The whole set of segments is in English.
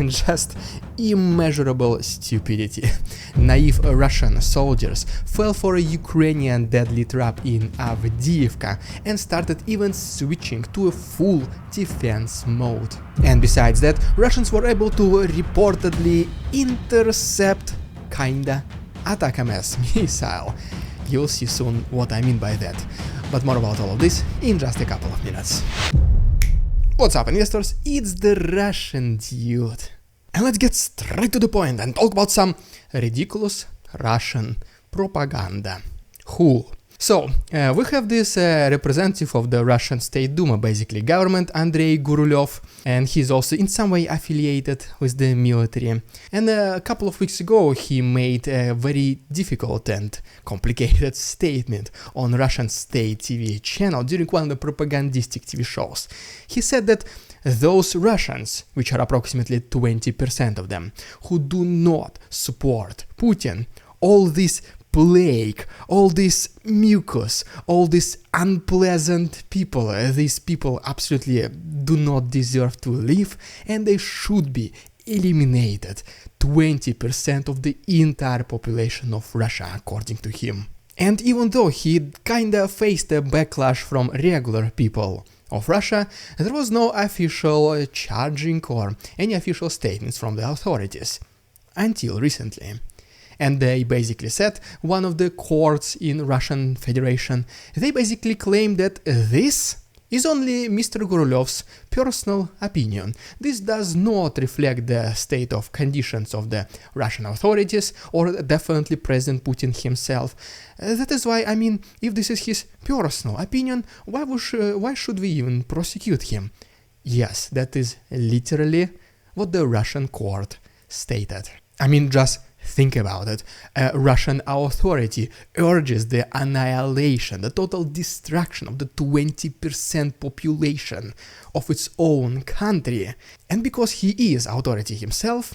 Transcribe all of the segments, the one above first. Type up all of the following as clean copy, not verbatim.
just immeasurable stupidity. Naive Russian soldiers fell for a Ukrainian deadly trap in Avdiivka and started even switching to a full defense mode. And besides that, Russians were able to reportedly intercept kinda ATACMS missile. You'll see soon what I mean by that. But more about all of this in just a couple of minutes. What's up, investors? It's the Russian dude. And let's get straight to the point and talk about some ridiculous Russian propaganda. Cool. So, we have this representative of the Russian State Duma, basically government, Andrei Gurulev, and he's also in some way affiliated with the military. And a couple of weeks ago he made a very difficult and complicated statement on Russian state TV channel during one of the propagandistic TV shows. He said that those Russians, which are approximately 20% of them, who do not support Putin, all this plague, all this mucus, all these unpleasant people, these people absolutely do not deserve to live and they should be eliminated. 20% of the entire population of Russia, according to him. And even though he kinda faced a backlash from regular people of Russia, there was no official charging or any official statements from the authorities. Until recently. And they basically said, one of the courts in Russian Federation, they basically claim that this is only Mr. Gurulev's personal opinion. This does not reflect the state of conditions of the Russian authorities or definitely President Putin himself. That is why, I mean, if this is his personal opinion, why should we even prosecute him? Yes, that is literally what the Russian court stated. I mean, just think about it. A Russian authority urges the annihilation, the total destruction of the 20% population of its own country. And because he is authority himself,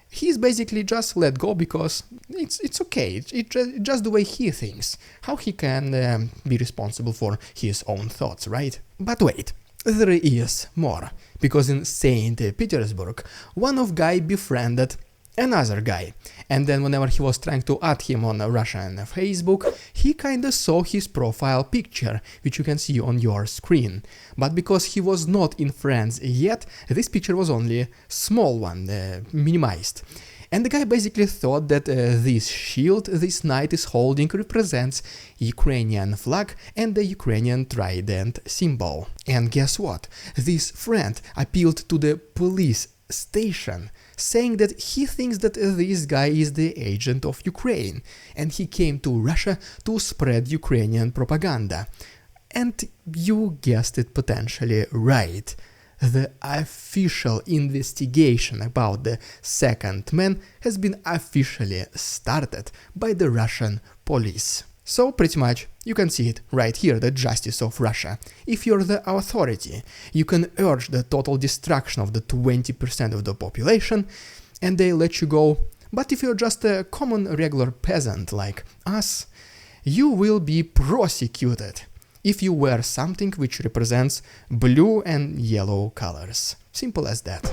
he is basically just let go because it's okay. It's just the way he thinks. How he can be responsible for his own thoughts, right? But wait. There is more. Because in St. Petersburg, one of guy befriended another guy, and then whenever he was trying to add him on Russian Facebook, he kinda saw his profile picture, which you can see on your screen. But because he was not in France yet, this picture was only a small one, minimized. And the guy basically thought that this shield this knight is holding represents Ukrainian flag and the Ukrainian trident symbol. And guess what? This friend appealed to the police station, saying that he thinks that this guy is the agent of Ukraine, and he came to Russia to spread Ukrainian propaganda. And you guessed it potentially right. The official investigation about the second man has been officially started by the Russian police. So pretty much you can see it right here, the justice of Russia. If you're the authority, you can urge the total destruction of the 20% of the population and they let you go. But if you're just a common regular peasant like us, you will be prosecuted if you wear something which represents blue and yellow colors. Simple as that.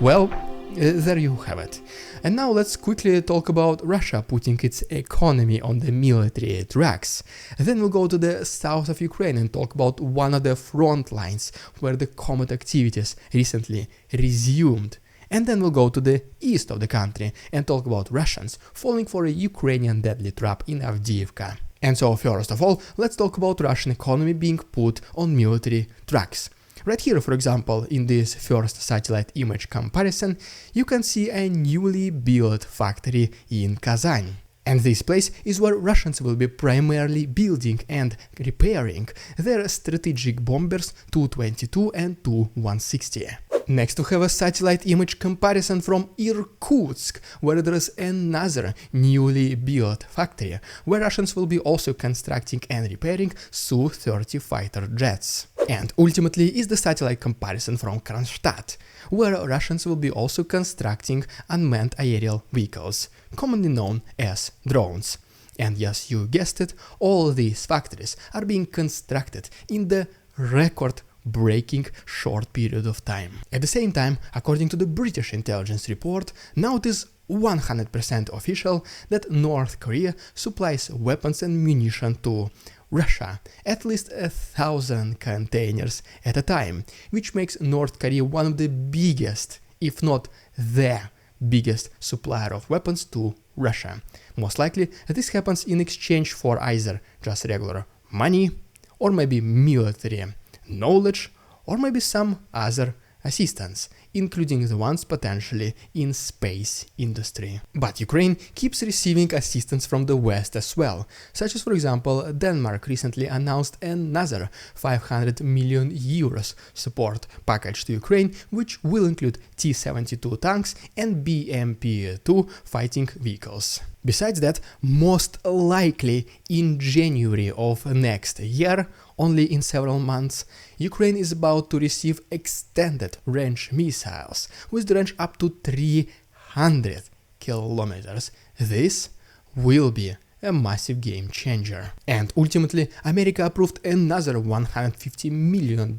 Well, there you have it. And now let's quickly talk about Russia putting its economy on the military tracks. Then we'll go to the south of Ukraine and talk about one of the front lines where the combat activities recently resumed. And then we'll go to the east of the country and talk about Russians falling for a Ukrainian deadly trap in Avdiivka. And so first of all, let's talk about Russian economy being put on military tracks. Right here, for example, in this first satellite image comparison, you can see a newly built factory in Kazan. And this place is where Russians will be primarily building and repairing their strategic bombers Tu-22 and Tu-160. Next we have a satellite image comparison from Irkutsk, where there is another newly built factory, where Russians will be also constructing and repairing Su-30 fighter jets. And ultimately is the satellite comparison from Kronstadt, where Russians will be also constructing unmanned aerial vehicles, commonly known as drones. And yes, you guessed it, all these factories are being constructed in the record breaking short period of time. At the same time, according to the British intelligence report, now it is 100% official that North Korea supplies weapons and munition to Russia, at least 1,000 containers at a time, which makes North Korea one of the biggest, if not the biggest supplier of weapons to Russia. Most likely, this happens in exchange for either just regular money, or maybe military knowledge, or maybe some other assistance, including the ones potentially in space industry. But Ukraine keeps receiving assistance from the West as well, such as, for example, Denmark recently announced another 500 million euros support package to Ukraine, which will include T-72 tanks and BMP-2 fighting vehicles. Besides that, most likely in January of next year, only in several months, Ukraine is about to receive extended range missiles with the range up to 300 kilometers. This will be a massive game changer. And ultimately, America approved another $150 million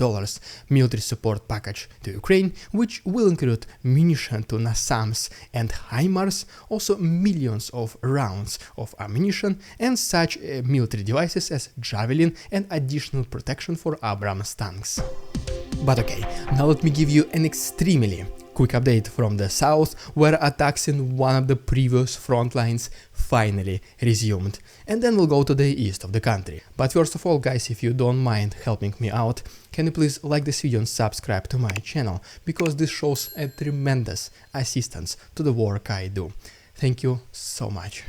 military support package to Ukraine, which will include munition to NASAMS and HIMARS, also millions of rounds of ammunition and such military devices as Javelin and additional protection for Abrams tanks. But okay, now let me give you an extremely quick update from the south, where attacks in one of the previous front lines finally resumed, and then we'll go to the east of the country. But first of all, guys, if you don't mind helping me out, can you please like this video and subscribe to my channel, because this shows a tremendous assistance to the work I do. Thank you so much.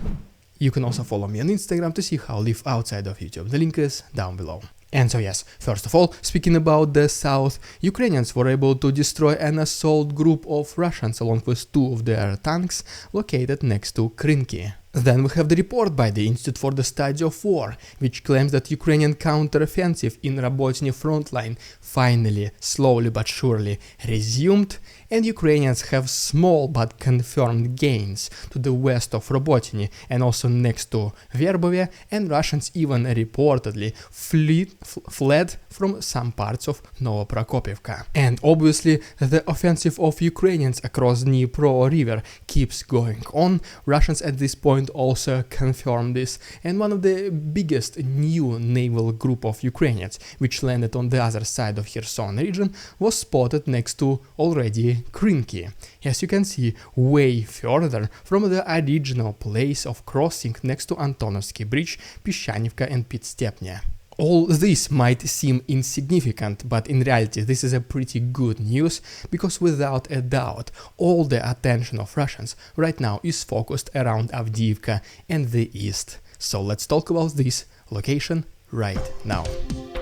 You can also follow me on Instagram to see how I live outside of YouTube. The link is down below. And so yes, first of all, speaking about the south, Ukrainians were able to destroy an assault group of Russians along with 2 of their tanks located next to Krynki. Then we have the report by the Institute for the Study of War, which claims that Ukrainian counteroffensive in Robotyne frontline finally, slowly but surely, resumed, and Ukrainians have small but confirmed gains to the west of Robotyne and also next to Verbove, and Russians even reportedly fled from some parts of Novoprokopivka. And obviously, the offensive of Ukrainians across Dnipro River keeps going on. Russians at this point also confirmed this, and one of the biggest new naval group of Ukrainians, which landed on the other side of Kherson region, was spotted next to already Krynki, as you can see, way further from the original place of crossing next to Antonovsky Bridge, Pyshanivka and Pitstepnya. All this might seem insignificant, but in reality this is a pretty good news, because without a doubt all the attention of Russians right now is focused around Avdiivka and the east. So let's talk about this location right now.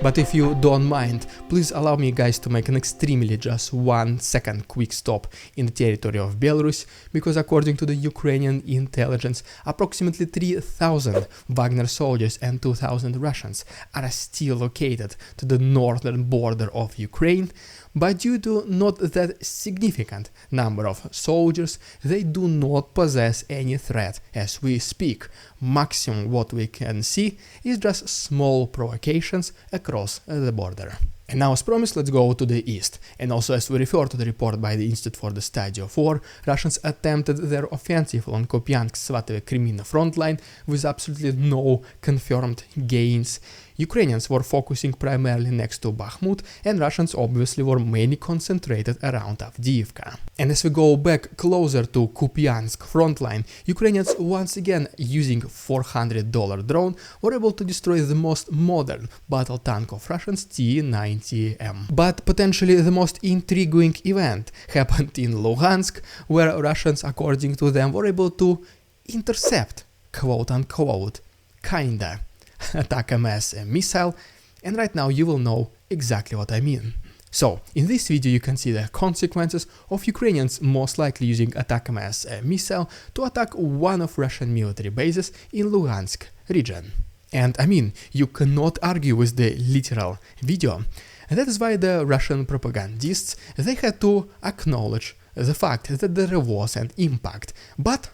But if you don't mind, please allow me, guys, to make an extremely just 1 second quick stop in the territory of Belarus, because according to the Ukrainian intelligence, approximately 3,000 Wagner soldiers and 2,000 Russians are still located to the northern border of Ukraine, but due to not that significant number of soldiers, they do not possess any threat as we speak. Maximum what we can see is just small provocations across the border. And now, as promised, let's go to the east. And also, as we refer to the report by the Institute for the Study of War, Russians attempted their offensive along Kupiansk-Svatove-Kremina front line with absolutely no confirmed gains. Ukrainians were focusing primarily next to Bakhmut, and Russians obviously were mainly concentrated around Avdiivka. And as we go back closer to Kupiansk frontline, Ukrainians once again, using $400 drone, were able to destroy the most modern battle tank of Russians, T-90M. But potentially the most intriguing event happened in Luhansk, where Russians, according to them, were able to intercept, quote-unquote, kinda, ATACMS missile, and right now you will know exactly what I mean. So, in this video you can see the consequences of Ukrainians most likely using ATACMS missile to attack one of Russian military bases in Luhansk region. And I mean, you cannot argue with the literal video. And that is why the Russian propagandists, they had to acknowledge the fact that there was an impact, but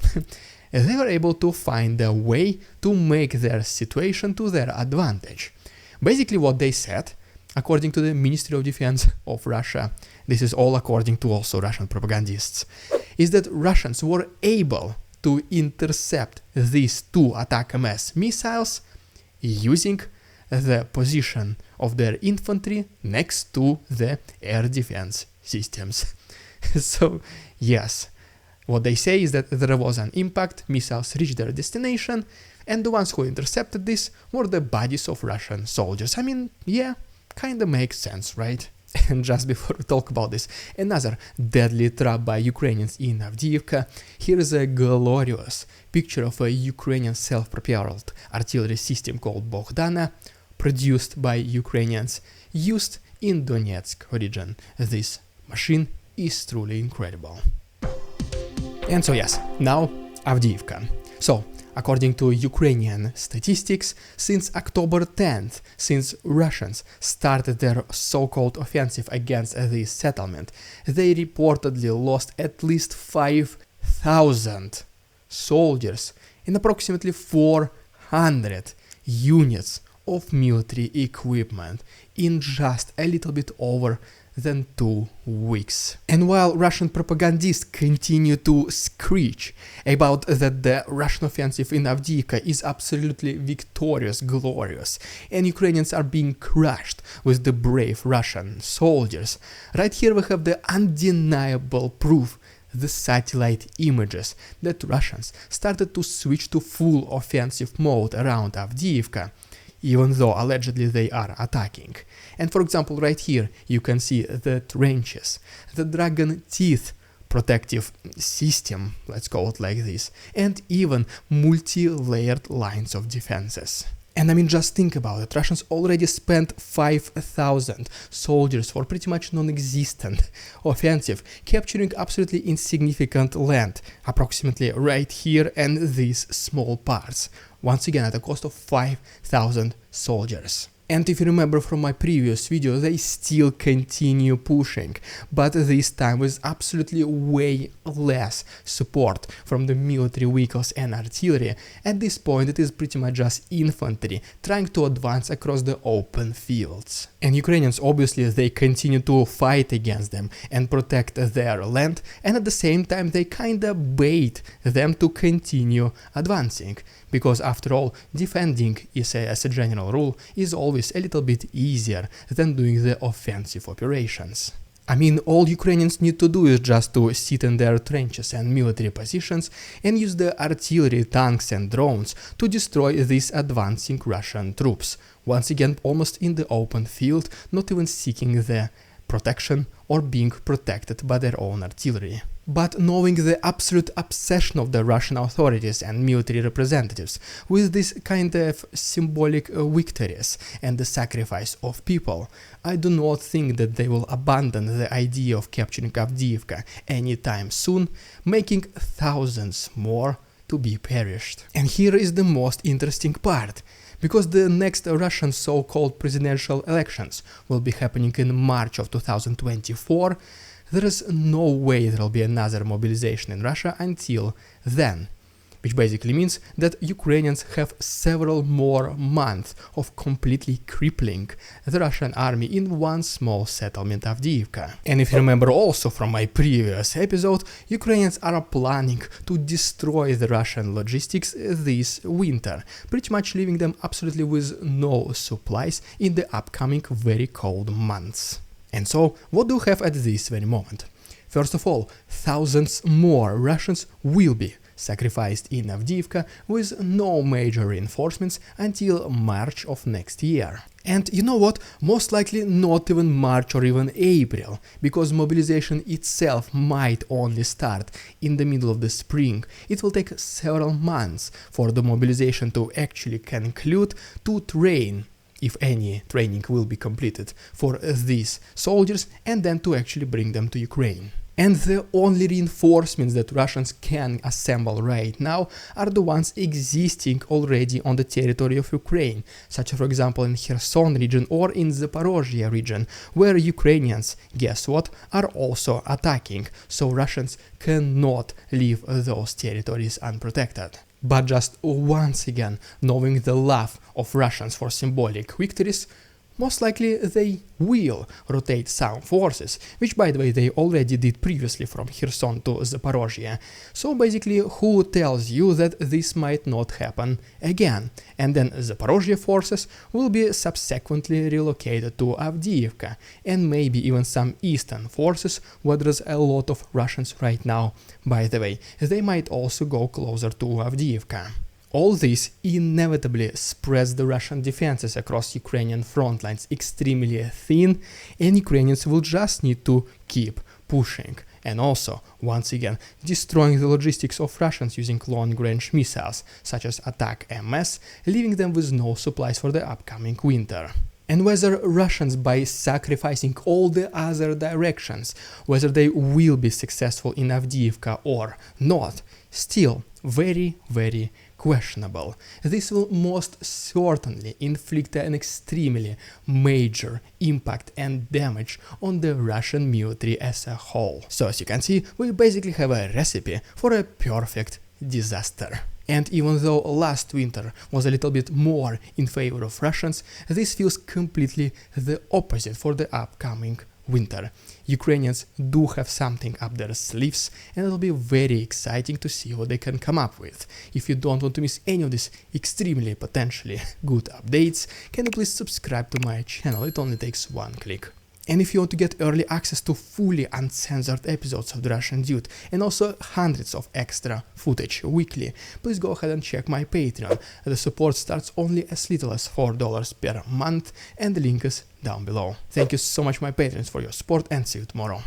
they were able to find a way to make their situation to their advantage. Basically what they said, according to the Ministry of Defense of Russia, this is all according to also Russian propagandists, is that Russians were able to intercept these two ATACMS missiles using the position of their infantry next to the air defense systems. So, yes, what they say is that there was an impact, missiles reached their destination, and the ones who intercepted this were the bodies of Russian soldiers. I mean, yeah, kinda makes sense, right? And just before we talk about this, another deadly trap by Ukrainians in Avdiivka, here is a glorious picture of a Ukrainian self-propelled artillery system called Bogdana, produced by Ukrainians, used in Donetsk region. This machine is truly incredible. And so yes, now Avdiivka. So, according to Ukrainian statistics, since October 10th, since Russians started their so-called offensive against this settlement, they reportedly lost at least 5,000 soldiers and approximately 400 units of military equipment in just a little bit over than 2 weeks. And while Russian propagandists continue to screech about that the Russian offensive in Avdiivka is absolutely victorious, glorious, and Ukrainians are being crushed with the brave Russian soldiers, right here we have the undeniable proof, the satellite images, that Russians started to switch to full offensive mode around Avdiivka, even though allegedly they are attacking. And for example, right here you can see the trenches, the dragon teeth protective system, let's call it like this, and even multi-layered lines of defenses. And I mean, just think about it, Russians already spent 5,000 soldiers for pretty much non-existent offensive, capturing absolutely insignificant land, approximately right here and these small parts, once again at a cost of 5,000 soldiers. And if you remember from my previous video, they still continue pushing, but this time with absolutely way less support from the military vehicles and artillery. At this point it is pretty much just infantry trying to advance across the open fields. And Ukrainians obviously they continue to fight against them and protect their land, and at the same time they kinda bait them to continue advancing. Because after all, defending is as a general rule is always a little bit easier than doing the offensive operations. I mean, all Ukrainians need to do is just to sit in their trenches and military positions and use the artillery, tanks and drones to destroy these advancing Russian troops, once again almost in the open field, not even seeking the protection or being protected by their own artillery. But knowing the absolute obsession of the Russian authorities and military representatives with this kind of symbolic victories and the sacrifice of people, I do not think that they will abandon the idea of capturing Avdiivka anytime soon, making thousands more to be perished. And here is the most interesting part. Because the next Russian so-called presidential elections will be happening in March of 2024, there is no way there will be another mobilization in Russia until then. Which basically means that Ukrainians have several more months of completely crippling the Russian army in one small settlement, Avdiivka. And if you remember also from my previous episode, Ukrainians are planning to destroy the Russian logistics this winter, pretty much leaving them absolutely with no supplies in the upcoming very cold months. And so, what do we have at this very moment? First of all, thousands more Russians will be sacrificed in Avdiivka with no major reinforcements until March of next year. And you know what? Most likely not even March or even April, because mobilization itself might only start in the middle of the spring. It will take several months for the mobilization to actually conclude, to train, if any training will be completed for these soldiers, and then to actually bring them to Ukraine. And the only reinforcements that Russians can assemble right now are the ones existing already on the territory of Ukraine, such as for example in Kherson region or in Zaporozhye region, where Ukrainians, guess what, are also attacking, so Russians cannot leave those territories unprotected. But just once again, knowing the love of Russians for symbolic victories, Most likely they will rotate some forces, which by the way they already did previously from Kherson to Zaporozhye. So basically, who tells you that this might not happen again? And then Zaporozhye forces will be subsequently relocated to Avdiivka, and maybe even some eastern forces where there's a lot of Russians right now. By the way, they might also go closer to Avdiivka. All this inevitably spreads the Russian defenses across Ukrainian front lines extremely thin, and Ukrainians will just need to keep pushing. And also, once again, destroying the logistics of Russians using long-range missiles, such as ATACMS, leaving them with no supplies for the upcoming winter. And whether Russians, by sacrificing all the other directions, whether they will be successful in Avdiivka or not, still very, very questionable. This will most certainly inflict an extremely major impact and damage on the Russian military as a whole. So as you can see, we basically have a recipe for a perfect disaster. And even though last winter was a little bit more in favor of Russians, this feels completely the opposite for the upcoming winter. Ukrainians do have something up their sleeves, and it'll be very exciting to see what they can come up with. If you don't want to miss any of these extremely potentially good updates, can you please subscribe to my channel? It only takes one click. And if you want to get early access to fully uncensored episodes of The Russian Dude and also hundreds of extra footage weekly, please go ahead and check my Patreon. The support starts only as little as $4 per month, and the link is down below. Thank you so much my patrons for your support, and see you tomorrow.